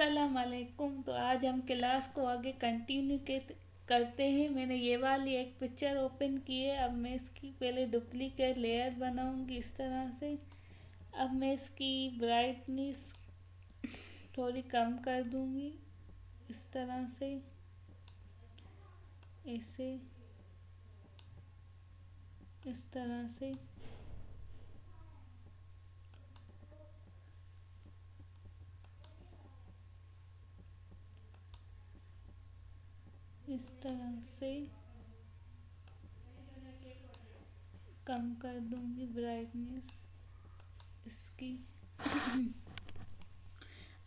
अस्सलाम वालेकुम। तो आज हम क्लास को आगे कंटिन्यू करते हैं। मैंने ये वाली एक पिक्चर ओपन की है। अब मैं इसकी पहले डुप्लीकेट लेयर बनाऊंगी इस तरह से। अब मैं इसकी ब्राइटनेस थोड़ी कम कर दूंगी इस तरह से, ऐसे, इस तरह से। इस तरह से कम कर दूंगी ब्राइटनेस इसकी।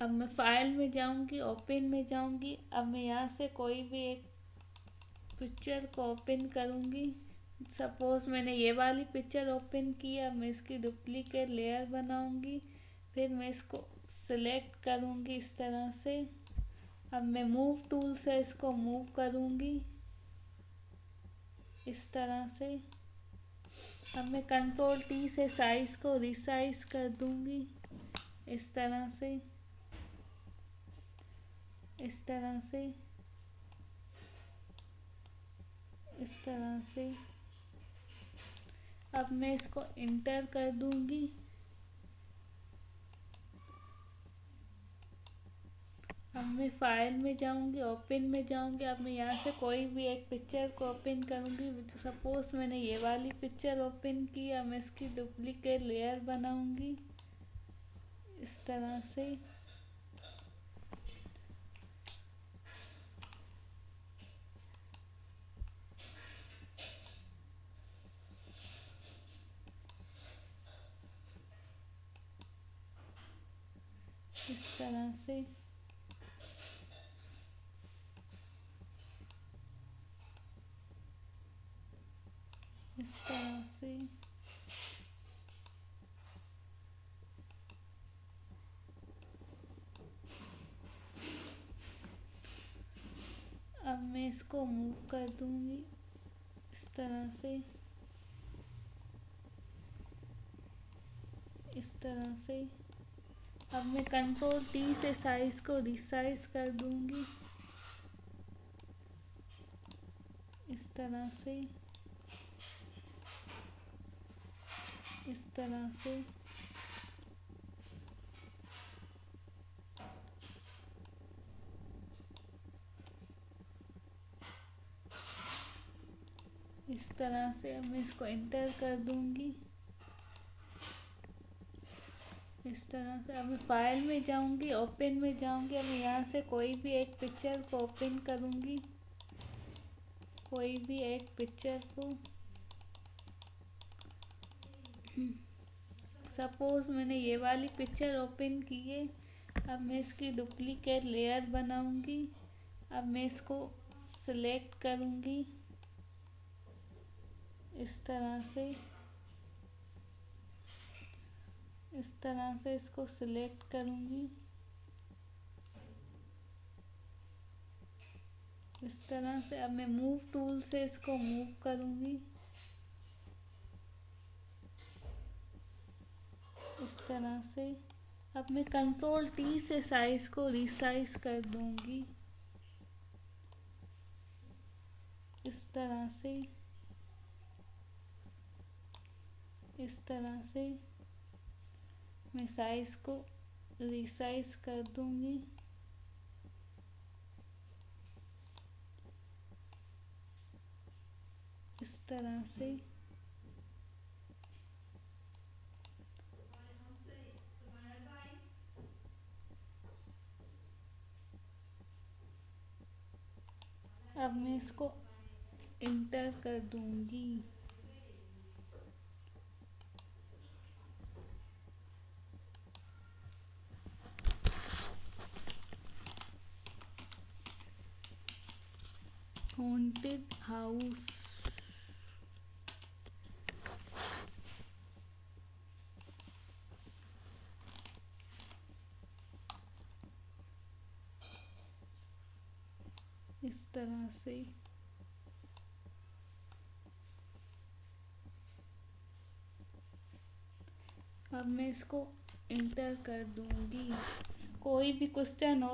अब मैं फाइल में जाऊंगी, ओपन में जाऊंगी। अब मैं यहाँ से कोई भी एक पिक्चर को ओपन करूंगी। सपोज मैंने ये वाली पिक्चर ओपन की। अब मैं इसकी डुप्लीकेट लेयर बनाऊंगी, फिर मैं इसको सिलेक्ट करूंगी इस तरह से। अब मैं मूव टूल से इसको मूव करूंगी इस तरह से। अब मैं कंट्रोल टी से साइज को रिसाइज कर दूंगी इस तरह से, इस तरह से, इस तरह से। अब मैं इसको इंटर कर दूंगी। अब मैं फाइल में जाऊंगी, ओपन में जाऊंगी। अब मैं यहाँ से कोई भी एक पिक्चर को ओपन करूंगी। तो सपोज मैंने ये वाली पिक्चर ओपन की। अब मैं इसकी डुप्लीकेट लेयर बनाऊंगी इस तरह से। इस तरह से, इस तरह से। अब मैं इसको मूव कर दूंगी इस तरह से, इस तरह से। अब मैं कंट्रोल टी से साइज को रिसाइज कर दूंगी इस तरह से, इस तरह से। इस तरह से अब मैं इसको एंटर कर दूंगी इस तरह से। अब मैं फाइल में जाऊंगी, ओपन में जाऊंगी। अब मैं यहाँ से कोई भी एक पिक्चर को ओपन करूंगी, कोई भी एक पिक्चर को। सपोज मैंने ये वाली पिक्चर ओपन की है। अब मैं इसकी डुप्लीकेट लेयर बनाऊंगी। अब मैं इसको सिलेक्ट करूंगी इस तरह से, इस तरह से इसको सिलेक्ट करूंगी इस तरह से। अब मैं मूव टूल से इसको मूव करूंगी इस तरह से। अब मैं कंट्रोल टी से साइज को रिसाइज कर दूंगी इस तरह से, इस तरह से। मैं साइज को रिसाइज कर दूंगी इस तरह से। अब मैं इसको इंटर कर दूंगी। हॉन्टेड हाउस, इस तरह से। अब मैं इसको इंटर कर दूंगी। कोई भी क्वेश्चन हो